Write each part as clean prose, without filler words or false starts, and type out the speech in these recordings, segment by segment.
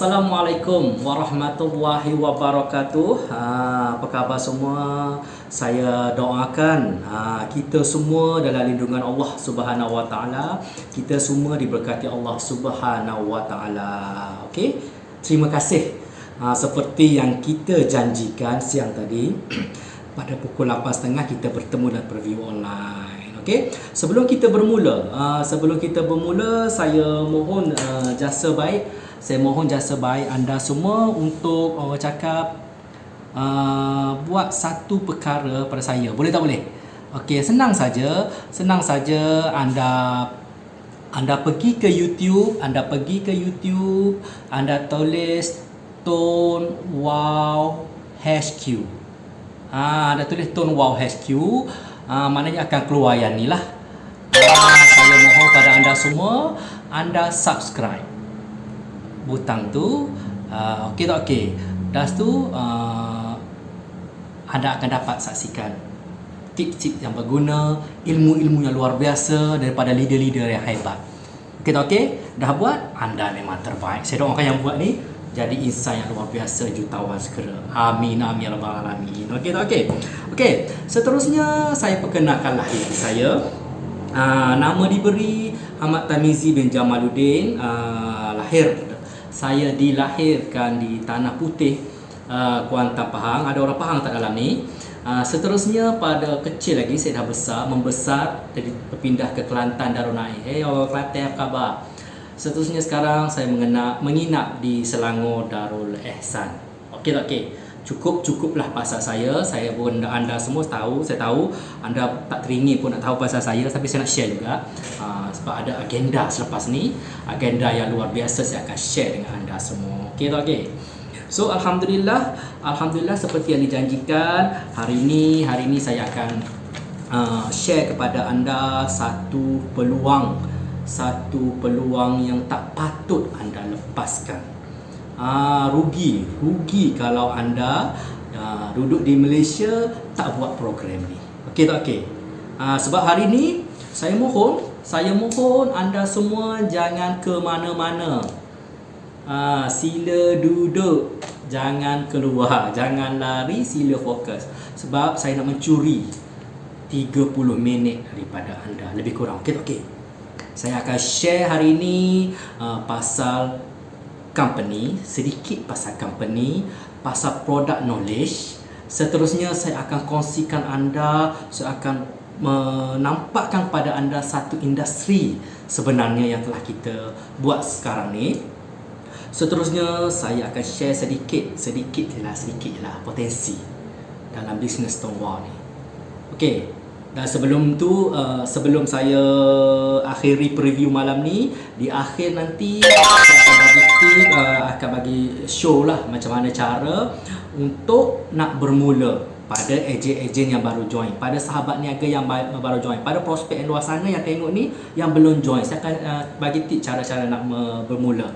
Assalamualaikum warahmatullahi wabarakatuh. Apa khabar semua? Saya doakan kita semua dalam lindungan Allah Subhanahu Wa Taala. Kita semua diberkati Allah Subhanahu Wa Taala. Okey. Terima kasih. Seperti yang kita janjikan siang tadi, pada pukul 8.30 kita bertemu dalam preview online. Okey. Sebelum kita bermula, saya mohon jasa baik. Saya mohon jasa baik anda semua untuk orang cakap buat satu perkara pada saya. Boleh tak boleh? Okey, senang saja anda pergi ke YouTube, anda tulis Tone Wow HQ. Anda tulis Tone Wow HQ, maknanya akan keluar yang ni lah. Saya mohon pada anda semua, anda subscribe butang tu. Okey tak okey? Das tu anda akan dapat saksikan tip-tip yang berguna, ilmu-ilmu yang luar biasa daripada leader-leader yang hebat. Okey tak okey? Dah buat? Anda memang terbaik. Saya doakan yang buat ni jadi insan yang luar biasa, jutawan segera. Amin amin ya rabbal alamin. Okey tak okey? Okey, seterusnya saya perkenalkanlah diri saya. Nama diberi Ahmad Tamizi bin Jamaluddin. Saya dilahirkan di Tanah Putih, Kuantan, Pahang. Ada orang Pahang tak dalam ni? Seterusnya pada kecil lagi saya dah membesar, jadi berpindah ke Kelantan, Darul Naim. Orang Kelantan apa khabar? Seterusnya sekarang saya menginap di Selangor, Darul Ehsan. Okey tak okey? Cukuplah pasal saya. Saya pun anda semua tahu, saya tahu anda tak teringin pun nak tahu pasal saya, tapi saya nak share juga. Sebab ada agenda selepas ni, agenda yang luar biasa saya akan share dengan anda semua. Okey tak okey? So alhamdulillah seperti yang dijanjikan, hari ini saya akan share kepada anda satu peluang yang tak patut anda lepaskan. Rugi kalau anda duduk di Malaysia tak buat program ni. Okey tak okey? Sebab hari ni saya mohon anda semua jangan ke mana-mana. Sila duduk, jangan keluar, jangan lari, sila fokus. Sebab saya nak mencuri 30 minit daripada anda, lebih kurang. Okey tak okey? Saya akan share hari ini pasal company, sedikit pasal company, pasal product knowledge. Seterusnya saya akan kongsikan anda, saya akan menampakkan pada anda satu industri sebenarnya yang telah kita buat sekarang ni. Seterusnya saya akan share sedikit lah potensi dalam bisnes Tone Wow ni. Okey. Dan sebelum tu, sebelum saya akhiri preview malam ni, di akhir nanti saya akan bagi tip, akan bagi show lah macam mana cara untuk nak bermula pada ejen-ejen yang baru join, pada sahabat niaga yang baru join, pada prospek yang luar sana yang tengok ni yang belum join. Saya akan bagi tip cara-cara nak bermula,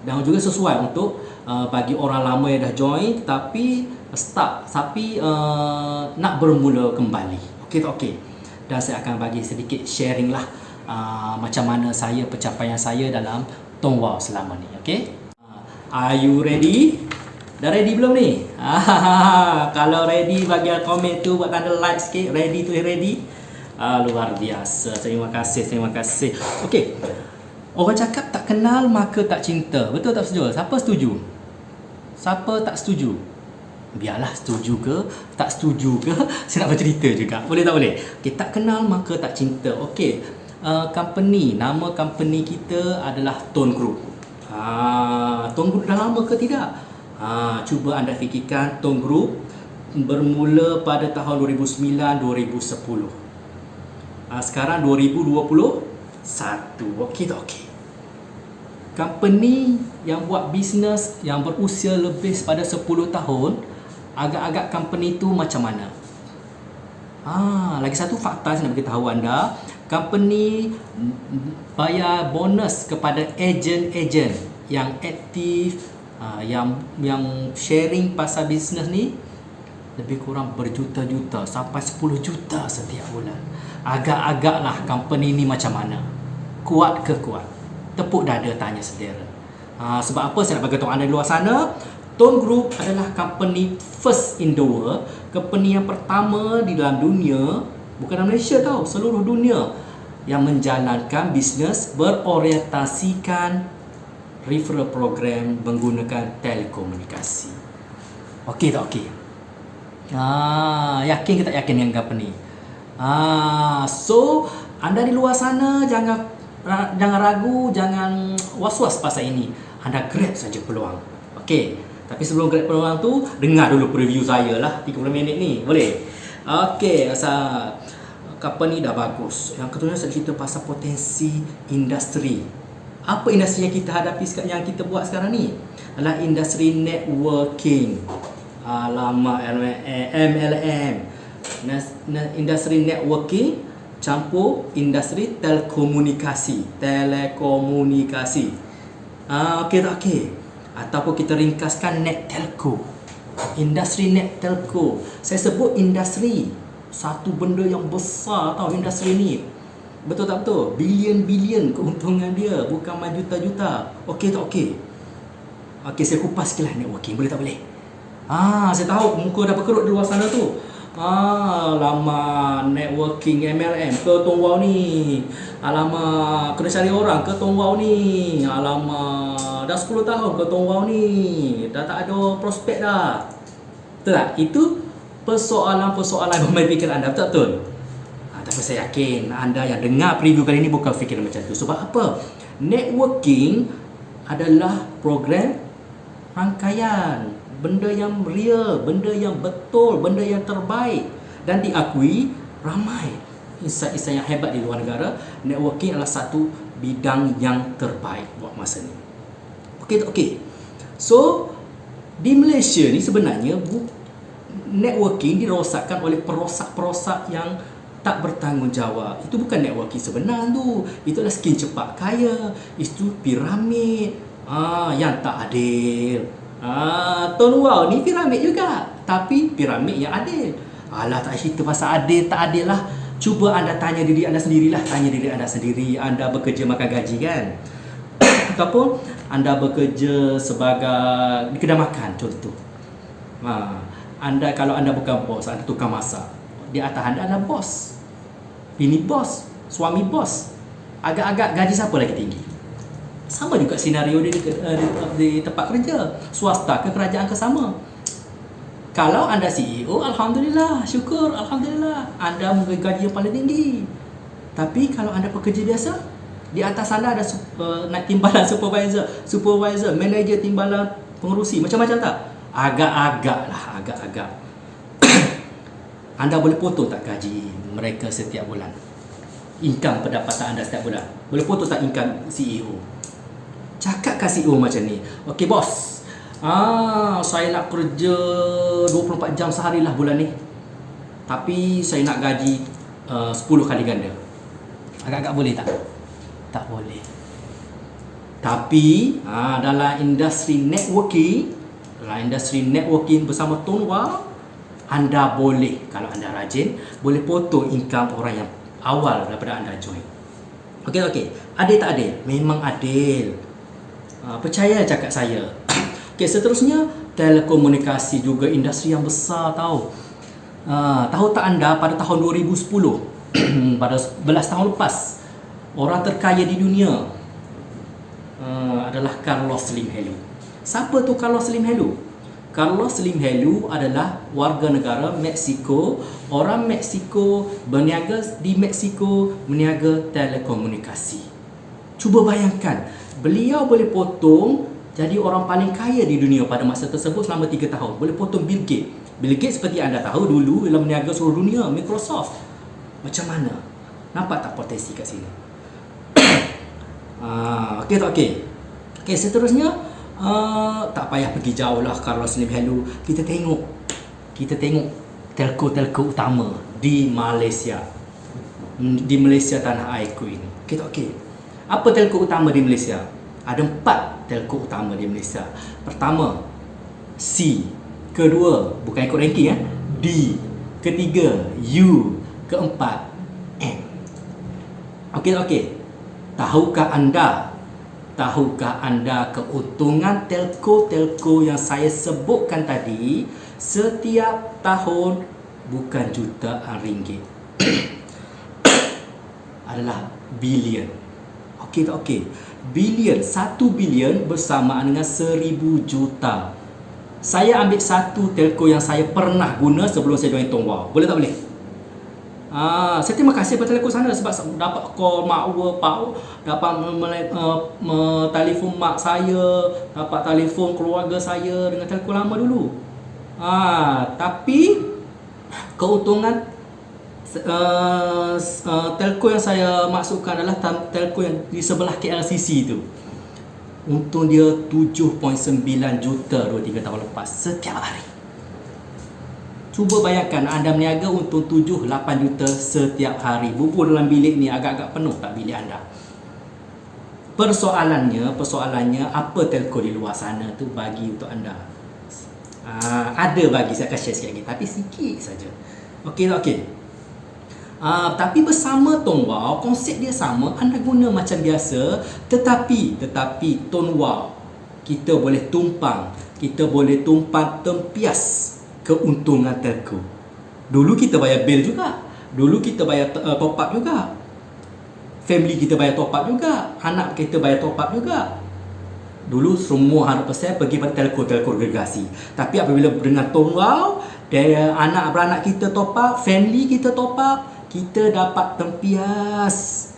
dan juga sesuai untuk bagi orang lama yang dah join tapi nak bermula kembali. Okey tak okey? Dan saya akan bagi sedikit sharing lah macam mana pencapaian saya dalam Tone Wow selama ni. Okey? Are you ready? Dah ready belum ni? Kalau ready bagi komen tu, buat tanda like sikit. Ready tu ready? Luar biasa. Terima kasih. Okey. Orang cakap tak kenal maka tak cinta. Betul tak setuju? Siapa setuju? Siapa tak setuju? Biarlah setuju ke tak setuju ke, saya nak bercerita juga. Boleh tak boleh? Okay, tak kenal maka tak cinta. Okey, nama company kita adalah Tone Group. Tone Group dah lama ke tidak? Cuba anda fikirkan, Tone Group bermula pada tahun 2009-2010. Sekarang 2021. Okey tak okey? Company yang buat bisnes yang berusia lebih pada 10 tahun, agak-agak company tu macam mana? Lagi satu fakta saya nak beritahu anda, company bayar bonus kepada ejen-ejen yang aktif, yang sharing pasal bisnes ni lebih kurang berjuta-juta sampai 10 juta setiap bulan. Agak-agaklah company ni macam mana? Kuat ke kuat? Tepuk dada tanya saudara. Sebab apa saya nak bagi tahu anda di luar sana, Tone Group adalah company first in the world, company yang pertama di dalam dunia, bukan dalam Malaysia tau, seluruh dunia, yang menjalankan bisnes berorientasikan referral program menggunakan telekomunikasi. Okey tak okey? Yakin ke tak yakin dengan company? So anda di luar sana jangan ragu, jangan was-was pasal ini. Anda grab saja peluang. Okey. Tapi sebelum grab peluang tu, dengar dulu preview saya lah 30 minit ni. Boleh? Okey, asal company dah bagus. Yang ketujuh saya cerita pasal potensi industri. Apa industri yang kita hadapi, yang kita buat sekarang ni? Adalah industri networking. Alamak, MLM. Industri networking campur industri telekomunikasi. Okey tak okey? Ataupun kita ringkaskan net telco. Industri net telco. Saya sebut industri, satu benda yang besar tau industri ni. Betul tak betul? Bilion-bilion keuntungan dia, bukan juta-juta. Okey tak okey? Okey, saya kupas sikitlah networking. Boleh tak boleh? Saya tahu muka dah berkerut di luar sana tu. Lama networking MLM ke Tong Wow ni. Alamak, kena cari orang ke Tong Wow ni. Alamak, dah 10 tahun ke Tong Wow ni. Dah tak ada prospek dah. Betul tak? Itu persoalan-persoalan bermain fikiran anda, betul? Tapi saya yakin anda yang dengar preview kali ni bukan fikiran macam tu. Sebab apa? Networking adalah program rangkaian, benda yang real, benda yang betul, benda yang terbaik, dan diakui ramai insan-insan yang hebat di luar negara. Networking adalah satu bidang yang terbaik buat masa ni. Okey tak okey? So di Malaysia ni sebenarnya networking dirosakkan oleh perosak-perosak yang tak bertanggungjawab. Itu bukan networking sebenar tu. Itulah skin cepat kaya. Itu piramid yang tak adil. Tone Wow ni piramid juga, tapi piramid yang adil. Alah, tak cerita pasal adil tak adil lah. Cuba anda tanya diri anda sendirilah. Tanya diri anda sendiri. Anda bekerja makan gaji kan? Ataupun anda bekerja sebagai di kedai makan contoh. Kalau anda bukan bos, anda tukang masak. Di atas anda bos. Bini bos, suami bos. Agak-agak gaji siapa lagi tinggi? Sama juga senario di tempat kerja. Swasta ke kerajaan ke sama. Kalau anda CEO, alhamdulillah, syukur, alhamdulillah, anda mungkin gaji yang paling tinggi. Tapi kalau anda pekerja biasa, di atas anda ada timbalan supervisor, manager, timbalan pengerusi, macam-macam tak? Agak-agak lah, agak-agak. Anda boleh potong tak gaji mereka setiap bulan? Income pendapatan anda setiap bulan. Boleh potong tak income CEO? Cakap kat CEO macam ni. Okey bos, saya nak kerja 24 jam sehari lah bulan ni, tapi saya nak gaji 10 kali ganda. Agak-agak boleh tak? Tak boleh. Tapi dalam industri networking bersama Tone Wow, anda boleh, kalau anda rajin, boleh potong income orang yang awal daripada anda join. Okey. Adil tak adil? Memang adil. Percaya cakap saya. Okey, seterusnya telekomunikasi juga industri yang besar tahu. Tahu tak anda pada tahun 2010 pada 11 tahun lepas, orang terkaya di dunia adalah Carlos Slim Helú. Siapa tu Carlos Slim Helú? Carlos Slim Helú adalah warga negara Mexico. Orang Mexico berniaga di Mexico, berniaga telekomunikasi. Cuba bayangkan, beliau boleh potong jadi orang paling kaya di dunia pada masa tersebut selama 3 tahun. Boleh potong Bill Gates. Bill Gates seperti anda tahu dulu ialah berniaga seluruh dunia, Microsoft. Macam mana? Nampak tak potensi kat sini? Okey tak okey? Okey, seterusnya tak payah pergi jauh lah Carlos Slim Helú. Kita tengok telco utama di Malaysia. Di Malaysia tanah airku ini. Okey tak okey? Apa telco utama di Malaysia? Ada 4 telco utama di Malaysia. Pertama, C. Kedua, bukan ikut ranking D. Ketiga, U. Keempat, M. Okey. Tahukah anda tahukah anda keuntungan telco-telco yang saya sebutkan tadi setiap tahun bukan jutaan ringgit, adalah bilion. Okey tak okey? Bilion, 1 bilion bersamaan dengan 1000 juta. Saya ambil satu telco yang saya pernah guna sebelum saya join Tong Wow. Boleh tak boleh? Saya terima kasih kepada telco sana sebab dapat call mak pak, dapat telefon mak saya, dapat telefon keluarga saya dengan telco lama dulu. Tapi keuntungan telco yang saya maksudkan adalah telco yang di sebelah KLCC tu. Untung dia 7.9 juta 2-3 tahun lepas setiap hari. Cuba bayangkan anda berniaga untung 7-8 juta setiap hari. Bubur dalam bilik ni agak-agak penuh tak bilik anda? Persoalannya apa telco di luar sana tu bagi untuk anda? Ada bagi, saya akan share sikit lagi, tapi sikit saja. Okey tak okey? Tapi bersama Tong Wow, konsep dia sama, anda guna macam biasa, tetapi Tong Wow kita boleh tumpang tempias keuntungan telco. Dulu kita bayar bil juga, dulu kita bayar top up juga, family kita bayar top up juga, anak kita bayar top up juga. Dulu semua 100% pergi pada telco agregasi. Tapi apabila dengan Tong Wow, anak beranak kita top up, family kita top up, kita dapat tempias.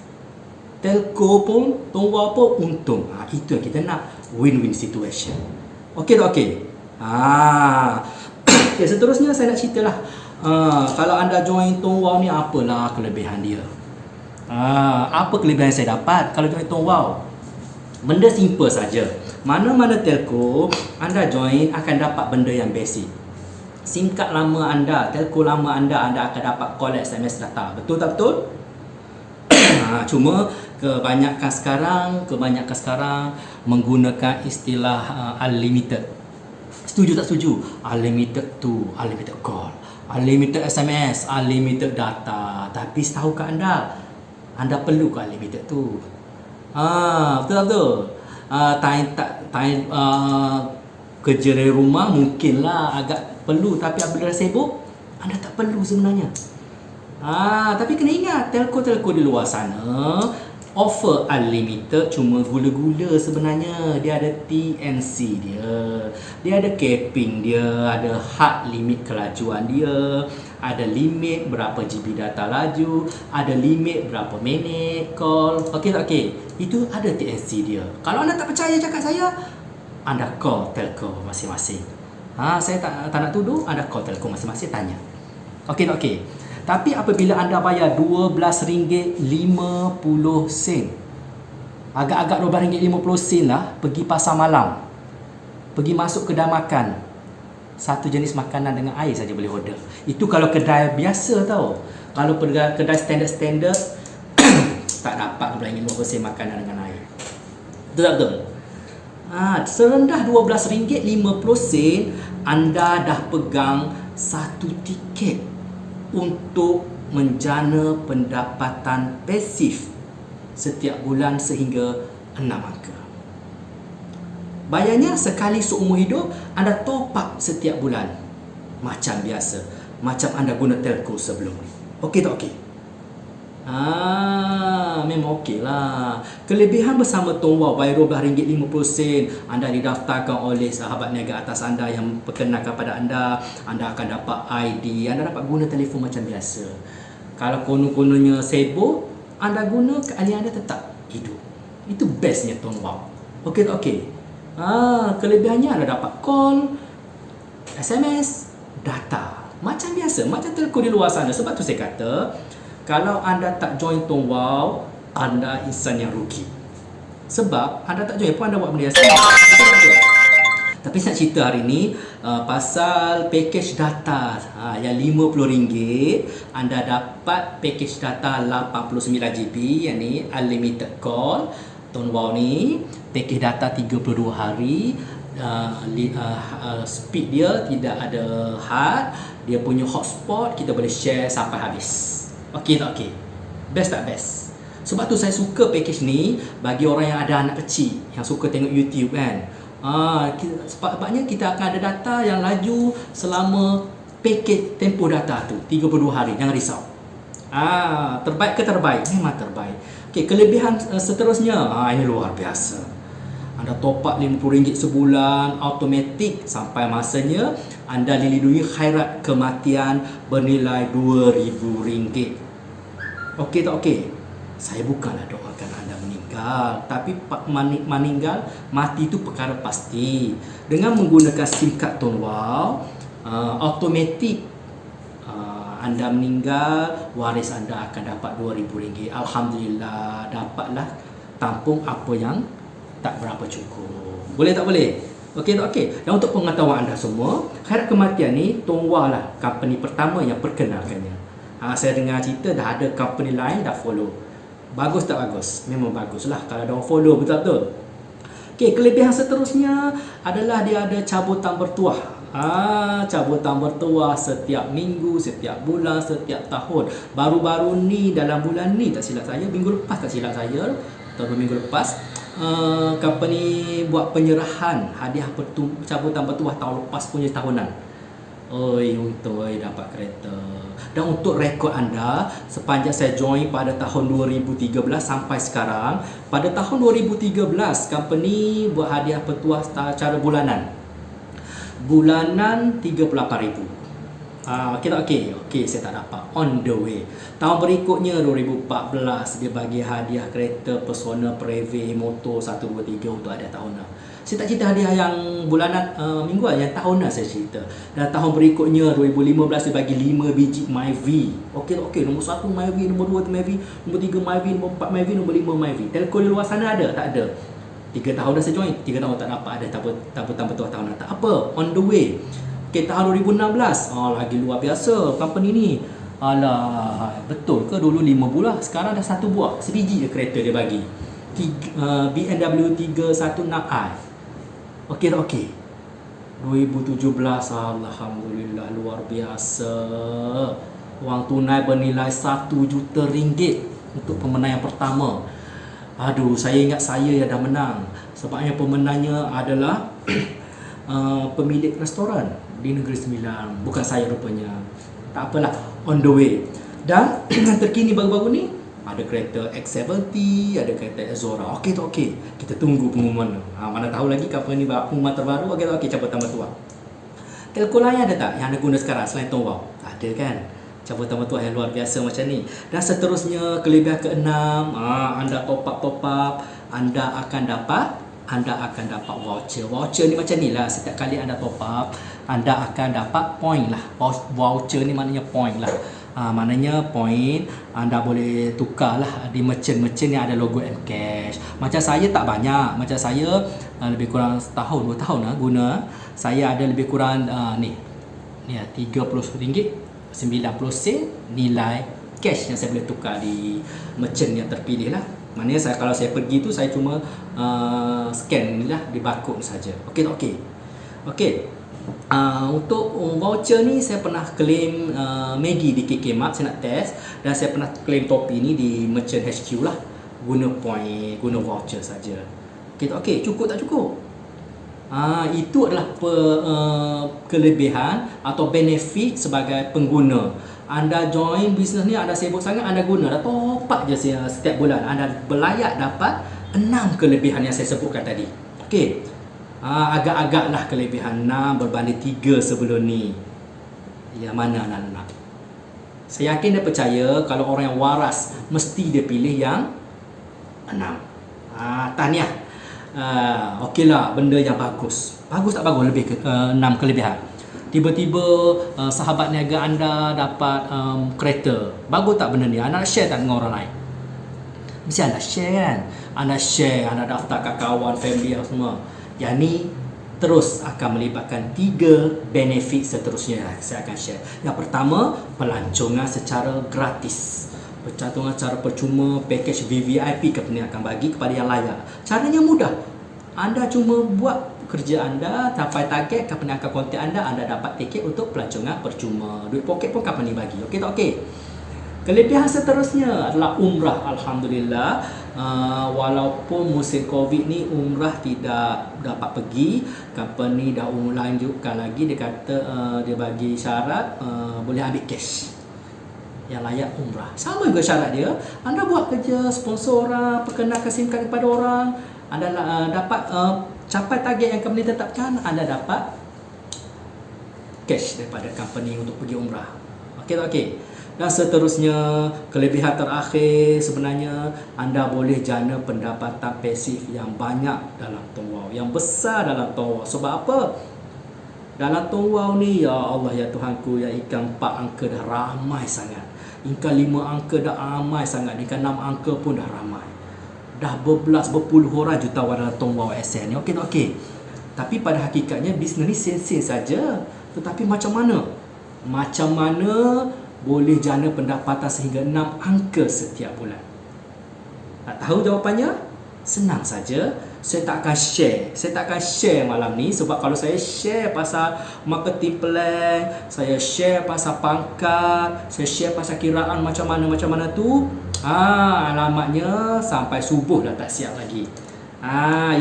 Telco pun, Tong Wow pun untung. Itu yang kita nak, win-win situation. Okey tak okey? Okay, seterusnya saya nak ceritalah. Kalau anda join Tong Wow ni, apalah kelebihan dia? Apa kelebihan yang saya dapat kalau join Tong Wow? Benda simple saja. Mana-mana telco anda join akan dapat benda yang basic. SIM card lama anda, telco lama anda akan dapat call, SMS, data. Betul tak betul? Cuma kebanyakan sekarang menggunakan istilah unlimited. Setuju tak setuju? Unlimited tu, unlimited call, unlimited SMS, unlimited data. Tapi setahukah anda perlu ke unlimited tu? Betul. Kerja dari rumah mungkinlah agak perlu, tapi apabila sibuk anda tak perlu sebenarnya. Tapi kena ingat, telco-telco di luar sana offer unlimited, cuma gula-gula sebenarnya. Dia ada TNC dia ada capping dia, ada hard limit kelajuan dia, ada limit berapa GB data laju, ada limit berapa minit call. Okey tak okey? Itu ada TNC dia. Kalau anda tak percaya cakap saya, anda call telco masing-masing. Saya tak nak tuduh, anda call telco masing-masing, tanya. Okey tak okey? Tapi apabila anda bayar RM12.50, agak-agak RM12.50 lah, pergi pasar malam, pergi masuk kedai makan, satu jenis makanan dengan air saja boleh order. Itu kalau kedai biasa tau. Kalau kedai standard tak dapat RM12.50 makanan dengan air. Betul tak betul? Serendah RM12.50 anda dah pegang satu tiket untuk menjana pendapatan pasif setiap bulan sehingga 6 angka. Bayarnya sekali seumur hidup, anda top up setiap bulan macam biasa, macam anda guna telco sebelum ni. Okey tak okey? Memang okey lah. Kelebihan bersama Tong Wow, bayar RM12.50, anda didaftarkan oleh sahabat niaga atas anda yang perkenalkan pada anda. Anda akan dapat ID, anda dapat guna telefon macam biasa. Kalau konon-kononnya sibuk, anda guna, keahlian anda tetap hidup. Itu bestnya Tong Wow. Okey tak okey? Kelebihannya anda dapat call, SMS, data macam biasa, macam telco di luar sana. Sebab tu saya kata, kalau anda tak join Tong Wow, anda insan yang rugi. Sebab anda tak join pun anda buat benda yang sama. Tapi saya nak cerita hari ni pasal package data yang RM50. Anda dapat package data 89 GB, yang ni unlimited call. Tong Wow ni package data 32 hari. Speed dia tidak ada had. Dia punya hotspot kita boleh share sampai habis. Okey tak okey? Best tak best? Sebab tu saya suka package ni bagi orang yang ada anak kecil, yang suka tengok YouTube kan. Sebabnya kita akan ada data yang laju selama package tempoh data tu 32 hari, jangan risau. Terbaik ke terbaik? Memang terbaik. Okey, kelebihan seterusnya, ini luar biasa. Anda top up RM50 sebulan automatik sampai masanya anda dilindungi khairat kematian bernilai RM2,000. Okey tak okey? Saya bukanlah doakan anda meninggal, tapi meninggal, mati itu perkara pasti. Dengan menggunakan SIM card Tone Wow, automatik anda meninggal, waris anda akan dapat RM2,000. Alhamdulillah, dapatlah tampung apa yang tak berapa cukup. Boleh tak boleh? Okey tak okey? Dan untuk pengetahuan anda semua, khairat kematian ni Tone Wow lah company pertama yang perkenalkannya. Saya dengar cerita dah ada company lain dah follow. Bagus tak bagus? Memang bagus lah kalau ada orang follow betul-betul. Okey, kelebihan seterusnya adalah dia ada cabutan bertuah. Cabutan bertuah setiap minggu, setiap bulan, setiap tahun. Baru-baru ni, dalam bulan ni tak silap saya, minggu lepas tak silap saya, atau minggu lepas, company buat penyerahan hadiah cabutan bertuah tahun lepas punya tahunan. Untung dapat kereta. Dan untuk rekod anda, sepanjang saya join pada tahun 2013 sampai sekarang, pada tahun 2013 company buat hadiah bertuah secara bulanan. Bulanan RM38,000. Okey tak okey? Okey, saya tak dapat. On the way. Tahun berikutnya 2014 dia bagi hadiah kereta Persona Preve motor 1, 2, 3 untuk hadiah tahunan. Saya tak cerita hadiah yang bulanan, mingguan, yang tahunan saya cerita. Dan tahun berikutnya 2015 dia bagi 5 biji Myvi. Okey, nombor 1 Myvi, nombor 2 Myvi, nombor 3 Myvi, nombor 4 Myvi, nombor 5 Myvi. Telco di luar sana ada? Tak ada. 3 tahun dah saya join, 3 tahun tak dapat ada tabutan bertuah tahunan. Tak apa, on the way. Okey, tahun 2016, lagi luar biasa company ni. Alah, betul ke dulu 5 buah, sekarang dah 1 buah, sebiji je kereta dia bagi. BMW 316i. Okey tak okey? 2017, alhamdulillah, luar biasa. Wang tunai bernilai RM1 juta untuk pemenang yang pertama. Aduh, saya ingat saya yang dah menang. Sebabnya pemenangnya adalah pemilik restoran di Negeri Sembilan. Bukan saya rupanya. Tak apalah, on the way. Dan terkini baru-baru ni ada kereta X70, ada kereta Azora. Okey tak okey? Kita tunggu pengumuman. Mana tahu lagi company buat pengumuman terbaru. Okey tak okey? Cabutan bertuah. Telco lain ada tak yang anda guna sekarang selain Tone Wow? Ada kan? Cabutan bertuah yang luar biasa macam ni. Dan seterusnya, kelebihan ke-6, anda top up, anda akan dapat voucher. Voucher ni macam ni lah. Setiap kali anda top up, anda akan dapat point lah. Voucher ni maknanya point lah. Maknanya point anda boleh tukar lah di merchant-merchant yang ada logo Mcash. Macam saya tak banyak. Macam saya lebih kurang setahun, 2 tahun lah guna. Saya ada lebih kurang ni RM30, 90 sen nilai cash yang saya boleh tukar di merchant yang terpilih lah. Maknanya kalau saya pergi tu, saya cuma scan ni lah di barcode saja. Okey tak okey? Okey. Untuk voucher ni saya pernah claim Maggi di KK Mart, saya nak test. Dan saya pernah claim topi ni di Merchant HQ lah. Guna point, guna voucher saja. Okey tak okey? Cukup tak cukup? Itu adalah kelebihan atau benefit sebagai pengguna. Anda join bisnes ni, anda sibuk sangat, anda guna dah top up je setiap bulan. Anda berlayak dapat 6 kelebihan yang saya sebutkan tadi. Okey. Agak-agak lah kelebihan 6 berbanding 3 sebelum ni. Yang mana anda nak? Saya yakin dia percaya kalau orang yang waras mesti dia pilih yang 6. Tahniah. Okeylah, benda yang bagus. Bagus tak bagus? Lebih ke 6 kelebihan. Tiba-tiba sahabat niaga anda dapat kereta. Bagus tak benda ni? Anda share tak dengan orang lain? Mesti anda share kan? Anda share, anda daftar kat kawan, family semua. Yang ni terus akan melibatkan 3 benefit seterusnya saya akan share. Yang pertama, pelancongan secara gratis. Pelancongan secara percuma, package VVIP company akan bagi kepada yang layak. Caranya mudah. Anda cuma buat kerja anda, sampai target, company akan kontak anda, anda dapat tiket untuk pelancongan percuma. Duit poket pun company bagi. Okey tak okey? Kelebihan seterusnya adalah umrah. Alhamdulillah, walaupun musim Covid ni umrah tidak dapat pergi, company dah lanjutkan lagi. Dia kata dia bagi syarat boleh ambil cash yang layak umrah. Sama juga syarat dia, anda buat kerja sponsor orang, perkenalkan SIM card kepada orang, anda dapat capai target yang company tetapkan, anda dapat cash daripada company untuk pergi umrah. Okey tak okey? Dan seterusnya, kelebihan terakhir sebenarnya anda boleh jana pendapatan pasif yang banyak dalam Tongwau, yang besar dalam Tongwau. Sebab apa? Dalam Tongwau ni, ya Allah ya Tuhanku, yang ikan 4 angka dah ramai sangat, ikan 5 angka dah ramai sangat, ikan 6 angka pun dah ramai. Dah berpuluh orang jutawan dalam Tongwau SN ni. Okey tak okey? Tapi pada hakikatnya bisnes ni sen-sen saja. Tetapi macam mana? Macam mana boleh jana pendapatan sehingga 6 angka setiap bulan? Nak tahu jawapannya? Senang saja. Saya tak akan share malam ni, sebab kalau saya share pasal marketing plan, saya share pasal pangkat, saya share pasal kiraan macam mana tu, alamatnya sampai subuh dah tak siap lagi.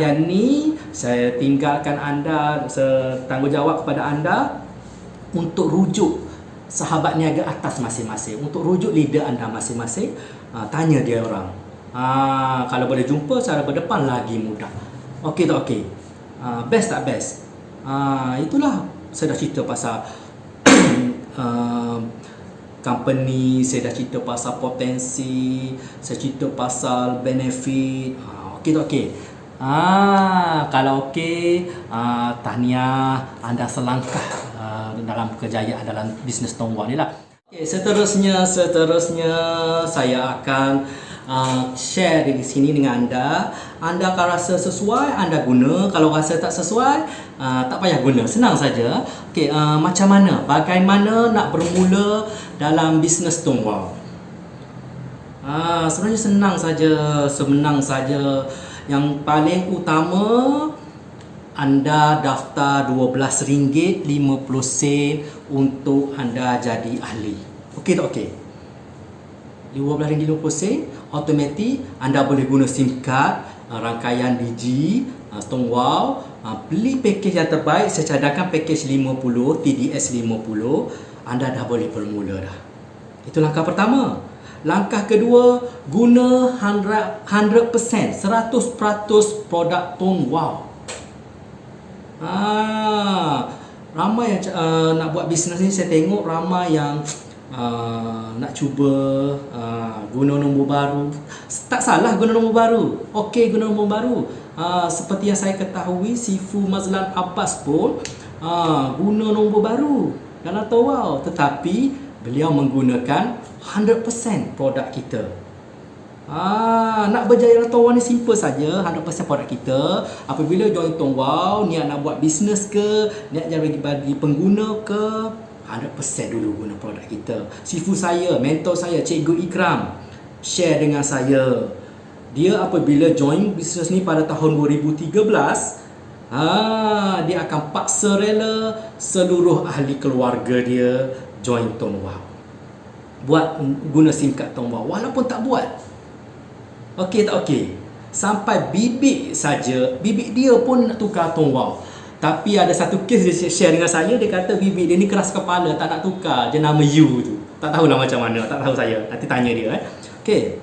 Yang ni saya tinggalkan anda, tanggungjawab kepada anda untuk rujuk sahabat niaga atas masing-masing, untuk rujuk leader anda masing-masing. Tanya dia orang. Kalau boleh jumpa secara berdepan lagi mudah. Okey tak okey? Best tak best? Itulah saya dah cerita pasal company, saya dah cerita pasal potensi, saya cerita pasal benefit. Okey tak okey? Kalau okey, tahniah, anda selangkah dalam kejayaan dalam bisnes Tongwau ni lah. Okay, seterusnya saya akan share di sini dengan anda. Anda akan rasa sesuai, anda guna. Kalau rasa tak sesuai, tak payah guna. Senang saja. Okay, macam mana? Bagaimana nak bermula dalam bisnes Tongwau? Sebenarnya senang saja. Yang paling utama, anda daftar RM12.50 untuk anda jadi ahli. Okey tak okey? RM12.50 automatik anda boleh guna SIM card, rangkaian Digi, Tongwau, beli package yang terbaik. Saya cadangkan package 50, TDS 50, anda dah boleh bermula dah. Itu langkah pertama. Langkah kedua, guna 100% produk Tongwau. Ramai yang nak buat bisnes ni, saya tengok ramai yang nak cuba guna nombor baru. Tak salah guna nombor baru. Okey, guna nombor baru. Seperti yang saya ketahui, Sifu Mazlan Abbas pun guna nombor baru dalam Tongwau, tetapi beliau menggunakan 100% produk kita. Nak berjaya dalam Tongwau ni simple saja, 100% produk kita. Apabila join Tongwau, niat nak buat bisnes ke, niat jadi bagi pengguna ke, 100% dulu guna produk kita. Sifu saya, mentor saya, Cikgu Ikram, share dengan saya. Dia apabila join bisnes ni pada tahun 2013, dia akan paksa rela seluruh ahli keluarga dia join Tongwau, buat guna SIM card Tongwau, walaupun tak buat. Okey tak okey? Sampai bibik saja, bibik dia pun nak tukar Tongwau. Tapi ada satu kes dia share dengan saya, dia kata bibik dia ni keras kepala, tak nak tukar jenama you tu. Tak tahulah macam mana, tak tahu saya. Nanti tanya dia. Okey.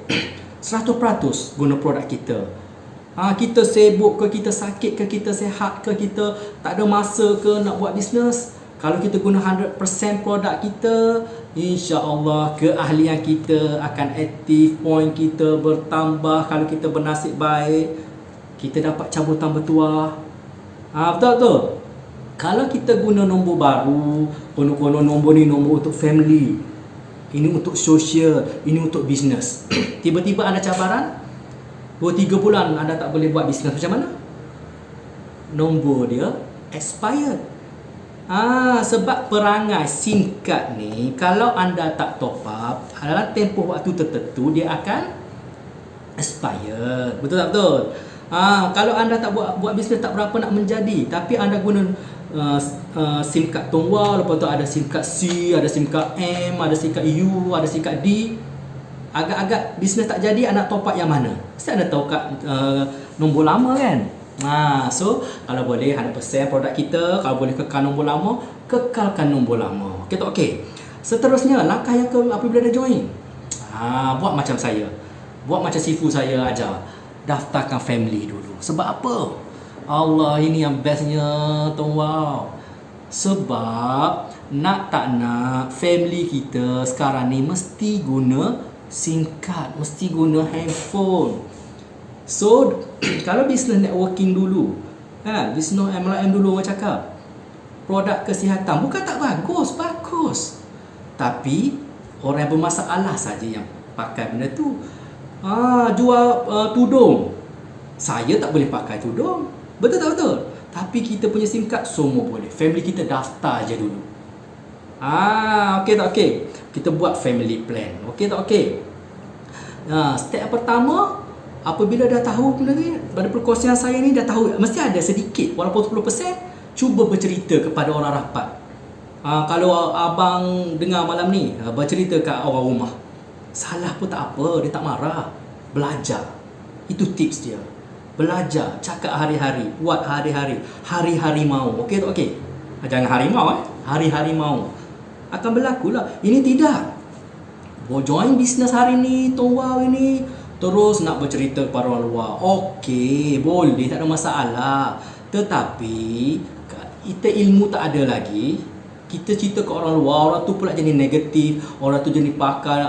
100% guna produk kita. Kita sibuk ke, kita sakit ke, kita sihat ke, kita tak ada masa ke nak buat bisnes, kalau kita guna 100% produk kita, insya-Allah keahlian kita akan aktif, point kita bertambah. Kalau kita bernasib baik, kita dapat cabutan bertuah. Betul. Kalau kita guna nombor baru, konon-konon nombor ni nombor untuk family, ini untuk sosial, ini untuk bisnes. Tiba-tiba ada cabaran, 2-3 bulan anda tak boleh buat bisnes, macam mana? Nombor dia expired. Sebab perangai SIM card ni, kalau anda tak top up dalam tempoh waktu tertentu, dia akan expired. Betul tak betul? Kalau anda tak buat bisnes tak berapa nak menjadi, tapi anda guna SIM card Tongwau, lepas tu ada SIM card C, ada SIM card M, ada SIM card U, ada SIM card D, Agak-agak bisnes tak jadi, anda top up yang mana? Mesti anda tahu kat nombor lama kan. So kalau boleh 100% produk kita, kalau boleh kekal nombor lama, kekalkan nombor lama. Okey tak okey? Seterusnya, langkah yang apabila dah join, buat macam saya. Buat macam sifu saya ajar. Daftarkan family dulu. Sebab apa? Allah, ini yang bestnya, tuan. Wow. Sebab nak tak nak, family kita sekarang ni mesti guna SIM card, mesti guna handphone. So kalau business networking dulu, business MLM dulu orang cakap, produk kesihatan bukan tak bagus, bagus. Tapi orang yang bermasalah saja yang pakai benda tu. Jual tudung, saya tak boleh pakai tudung, betul tak betul? Tapi kita punya SIM card semua boleh. Family kita daftar je dulu. Okey tak okey? Kita buat family plan. Okey tak okey? Step pertama, apabila dah tahu pada perkongsian saya ni dah tahu, mesti ada sedikit walaupun 10%, cuba bercerita kepada orang rapat. Kalau abang dengar malam ni, bercerita kat orang rumah, salah pun tak apa, dia tak marah. Belajar. Itu tips dia. Belajar, cakap hari-hari, buat hari-hari. Hari-hari mau. Okey tak okey? Jangan harimau hari-hari mau. Akan berlakulah. Ini tidak. Join bisnes hari ni, wow ini, terus nak bercerita kepada orang luar. Okey, boleh, tak ada masalah. Tetapi kita ilmu tak ada lagi, kita cerita ke orang luar, orang tu pula jadi negatif, orang tu jadi pakar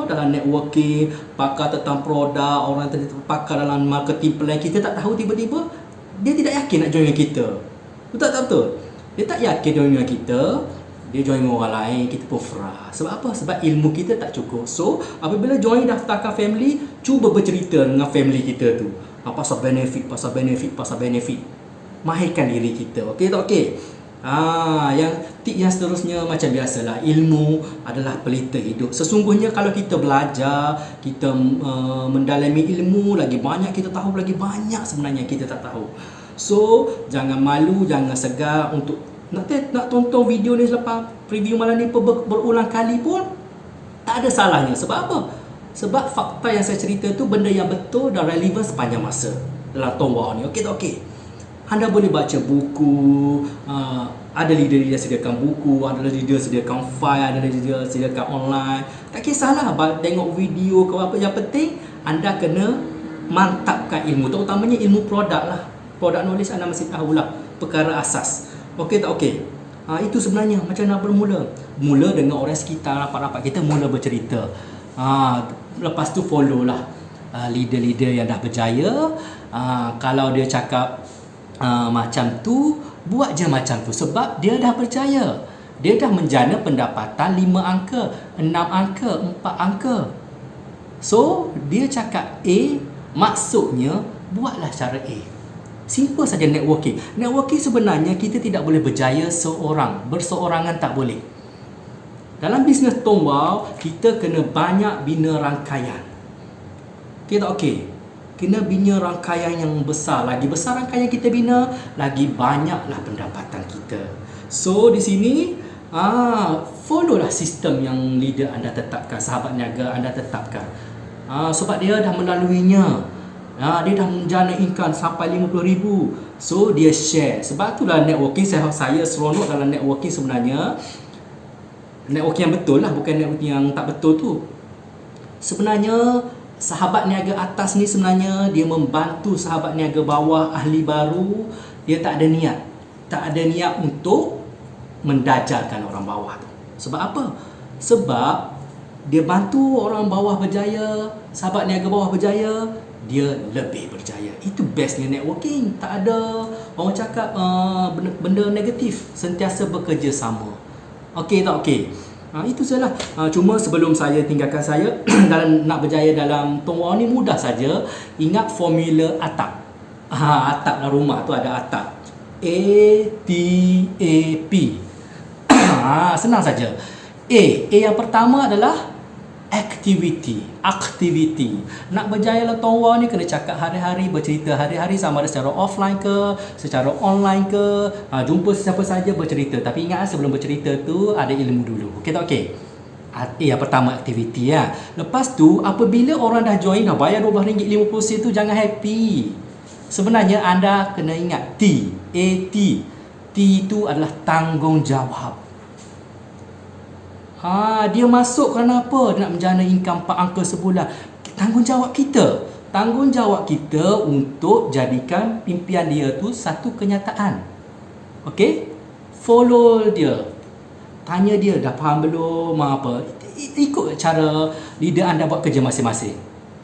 dalam networking, pakar tentang produk, orang tu pakar dalam marketing plan. Kita tak tahu, tiba-tiba dia tidak yakin nak join dengan kita. Betul tak betul? Dia tak yakin join dengan kita, dia join dengan orang lain, kita pun frah. Sebab apa? Sebab ilmu kita tak cukup. So, apabila join, daftarkan family, cuba bercerita dengan family kita tu. Pasal benefit. Mahirkan diri kita. Okey tak okey? Yang tip yang seterusnya macam biasalah, ilmu adalah pelita hidup. Sesungguhnya kalau kita belajar, kita mendalami ilmu, lagi banyak kita tahu, lagi banyak sebenarnya kita tak tahu. So, jangan malu, jangan segar untuk nak tonton video ni selepas preview malam ni berulang kali pun tak ada salahnya. Sebab apa? Sebab fakta yang saya cerita tu benda yang betul dan relevan sepanjang masa dalam Tonwa ni. Okey tak okey? Anda boleh baca buku, ada leader sediakan buku, ada leader sediakan file, ada leader sediakan online. Tak kisahlah tengok video ke apa, yang penting anda kena mantapkan ilmu, terutamanya ilmu produk lah. Produk knowledge anda mesti tahulah perkara asas. Okey tak okey? Itu sebenarnya macam nak bermula. Mula dengan orang sekitar, rapat-rapat kita, mula bercerita. Lepas tu follow lah leader-leader yang dah berjaya. Kalau dia cakap macam tu, buat je macam tu. Sebab dia dah berjaya. Dia dah menjana pendapatan 5 angka, 6 angka, 4 angka. So, dia cakap A, maksudnya buatlah cara A. Simple saja networking. Networking sebenarnya kita tidak boleh berjaya berseorangan tak boleh. Dalam bisnes Tonwa, kita kena banyak bina rangkaian. Okey tak okey? Kena bina rangkaian yang besar. Lagi besar rangkaian kita bina, lagi banyaklah pendapatan kita. So di sini follow lah sistem yang leader anda tetapkan, sahabat niaga anda tetapkan. Sebab dia dah melaluinya. Dia dah menjana income sampai 50,000. So dia share. Sebab itulah networking, saya seronok dalam networking sebenarnya. Networking yang betul lah, bukan networking yang tak betul tu. Sebenarnya sahabat niaga atas ni sebenarnya dia membantu sahabat niaga bawah, ahli baru. Dia tak ada niat untuk mendajarkan orang bawah tu. Sebab apa? Sebab dia bantu orang bawah berjaya, sahabat niaga bawah berjaya, dia lebih berjaya. Itu bestnya networking. Tak ada orang cakap benda negatif, sentiasa bekerja sama. Okey tak okey? Itu sajalah. Cuma sebelum saya tinggalkan saya dalam nak berjaya dalam Tonwa ni mudah saja. Ingat formula atap. Atap dalam rumah tu ada atap. ATAP. Senang saja. A yang pertama adalah aktiviti. Nak berjaya dalam Tonwa ni kena cakap hari-hari, bercerita hari-hari, sama ada secara offline ke, secara online ke, jumpa siapa saja bercerita. Tapi ingat sebelum bercerita tu ada ilmu dulu. Okey tak okey? Yang pertama aktiviti ya. Lepas tu apabila orang dah join, dah bayar RM12.50 tu, jangan happy. Sebenarnya anda kena ingat T, AT. T itu adalah tanggungjawab. Dia masuk kerana apa? Dia nak menjana income 4 angka sebulan. Tanggungjawab kita. Tanggungjawab kita untuk jadikan impian dia tu satu kenyataan. Okey? Follow dia. Tanya dia, dah faham belum apa? Ikut cara leader anda buat kerja masing-masing.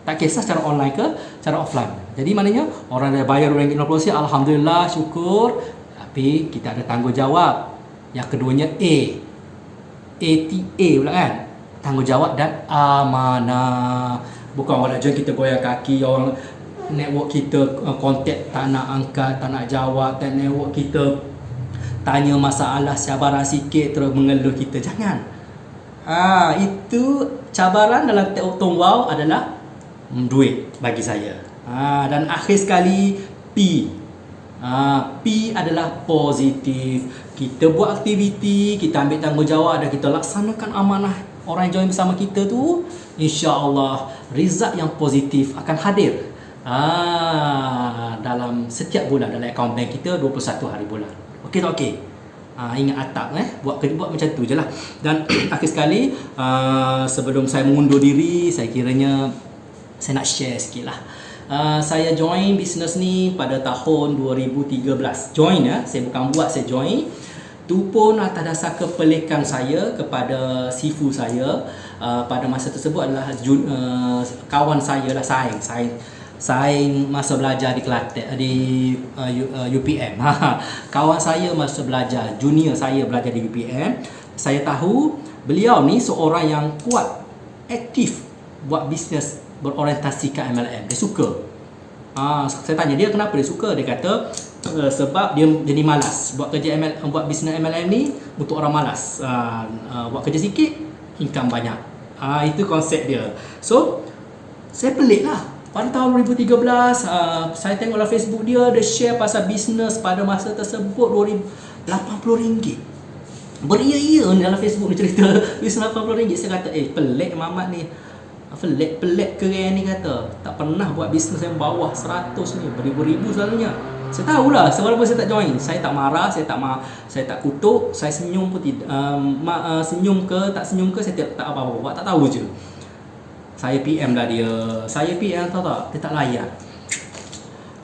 Tak kisah secara online ke, secara offline. Jadi maknanya orang dah bayar RM50, alhamdulillah, syukur. Tapi kita ada tanggungjawab. Yang keduanya A. ATA pula kan. Tanggungjawab dan amanah. Bukan orang nak join kita goyang kaki, orang network kita kontak tak nak angkat, tak nak jawab, dan network kita tanya masalah cabaran sikit terus mengeluh kita. Jangan. Itu cabaran dalam Tong Wow adalah duit bagi saya. Dan akhir sekali P. P adalah positif. Kita buat aktiviti, kita ambil tanggungjawab dan kita laksanakan amanah orang yang join bersama kita tu, insya-Allah result yang positif akan hadir dalam setiap bulan dalam akaun bank kita 21 hari bulan. Okey tak okey? Ingat atap buat macam tu je lah. Dan akhir sekali sebelum saya mengundur diri, saya kiranya saya nak share sikit lah. Saya join bisnes ni pada tahun 2013. Join saya bukan buat, saya join. Tu pun atas dasar kepelikan saya kepada sifu saya. Pada masa tersebut adalah kawan saya lah, saing masa belajar di Kelantan, di UPM. Kawan saya masa belajar, junior saya belajar di UPM. Saya tahu beliau ni seorang yang kuat, aktif buat bisnes berorientasikan MLM. Dia suka. Saya tanya dia kenapa dia suka. Dia kata sebab dia jadi malas. Buat kerja buat bisnes MLM ni untuk orang malas. Buat kerja sikit, income banyak. Itu konsep dia. So saya pelik lah. Pada tahun 2013, saya tengok dalam Facebook dia share pasal bisnes pada masa tersebut RM80. Beria-ia ni dalam Facebook dia cerita bisnes RM80. Saya kata, pelik Mamat ni. Pelik keren ni kata. Tak pernah buat bisnes yang bawah 100 ni. Beribu-ribu selalunya. Saya tahulah, walaupun saya tak join, saya tak marah, saya tak kutuk, saya senyum pun tidak. Senyum ke, tak senyum ke, saya tak apa-apa buat, tak tahu je. Saya PM lah dia. Saya PM, tahu tak? Dia tak layan.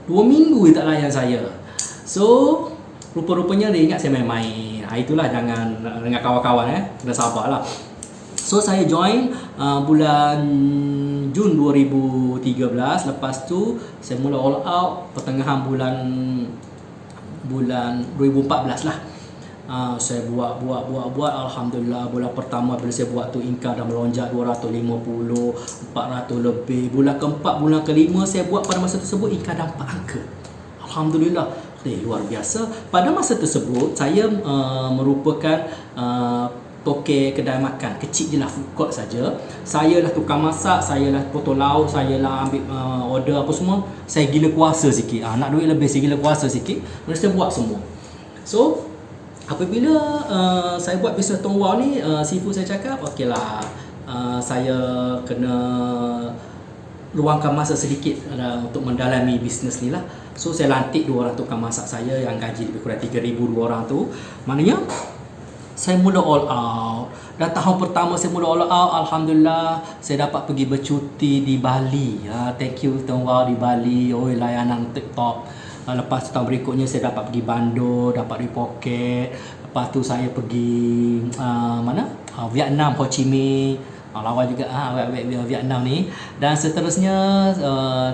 2 minggu dia tak layan saya. So, rupa-rupanya dia ingat saya main-main. Itulah, jangan dengan kawan-kawan kena sabarlah. So, saya join bulan Jun 2013. Lepas tu, saya mula all out pertengahan bulan 2014 lah. Saya buat alhamdulillah. Bulan pertama bila saya buat tu income dah melonjak 250, 400 lebih. Bulan keempat, bulan kelima saya buat pada masa tersebut income dah 4 angka. Alhamdulillah. Luar biasa. Pada masa tersebut saya merupakan tokek kedai makan. Kecil je lah, food court saja. Saya lah tukang masak, saya lah potong lauk, saya lah ambil order apa semua. Saya gila kuasa sikit. Nak duit lebih, saya gila kuasa sikit. Mula saya buat semua. So apabila saya buat bisnes Tong Wow ni, sifu saya cakap, okeylah, saya kena luangkan masa sedikit untuk mendalami bisnes ni lah. So saya lantik 2 orang tukang masak saya yang gaji lebih kurang 3,000 2 orang tu. Maknanya saya mula all out. Dan tahun pertama saya mula all out, alhamdulillah saya dapat pergi bercuti di Bali. Thank you Tong Wow di Bali. Layanan TikTok. Lepas tahun berikutnya saya dapat pergi Bandung, dapat di Phuket. Lepas tu saya pergi Vietnam, Ho Chi Minh. Lawan juga Vietnam ni. Dan seterusnya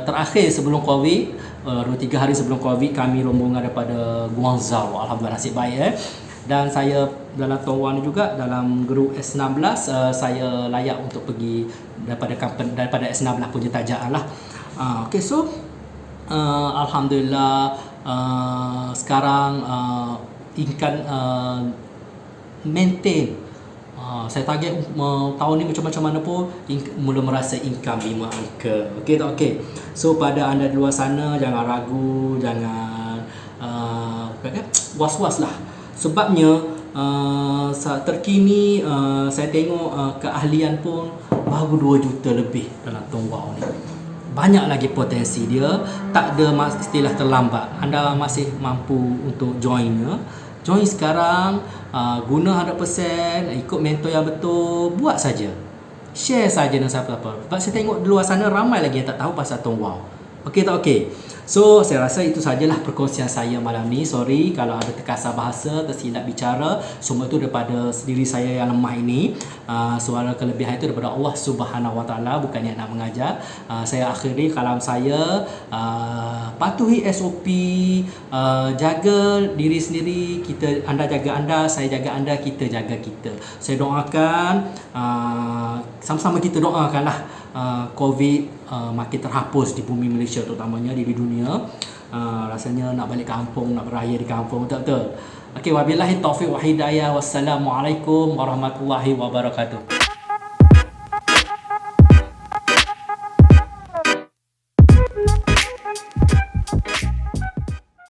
terakhir sebelum Covid, 2-3 hari sebelum Covid, kami rombongan daripada Guangzhou. Alhamdulillah nasib baik. Dan saya dalam Tong Wow ni juga, dalam grup S16, saya layak untuk pergi daripada S16 punya tajaan lah. Okay, so alhamdulillah sekarang income maintain. Saya target tahun ni macam mana pun mula merasa income 5 angka. Okey tak okey? So pada anda di luar sana, jangan ragu, jangan was-was lah. Sebabnya terkini saya tengok keahlian pun baru 2 juta lebih dalam Tong Wow ni. Banyak lagi potensi dia, tak ada istilah terlambat. Anda masih mampu untuk joinnya. Join sekarang, guna 100%, ikut mentor yang betul, buat saja. Share saja dengan siapa-siapa. Sebab saya tengok di luar sana ramai lagi yang tak tahu pasal Tong Wow. Okey tak okey? So, saya rasa itu sajalah perkongsian saya malam ni. Sorry kalau ada terkasar bahasa, tersilap bicara. Semua itu daripada diri saya yang lemah ini. Suara kelebihan itu daripada Allah Subhanahu Wa Taala, bukannya nak mengajar. Saya akhiri kalam saya. Patuhi SOP, jaga diri sendiri. Anda jaga anda, saya jaga anda, kita jaga kita. Saya doakan, sama-sama kita doakanlah COVID makin terhapus di bumi Malaysia, terutamanya di dunia. Rasanya nak balik kampung, nak beraya di kampung, betul-betul. Okey, wabillahi taufiq wa hidayah. Wassalamualaikum warahmatullahi wabarakatuh.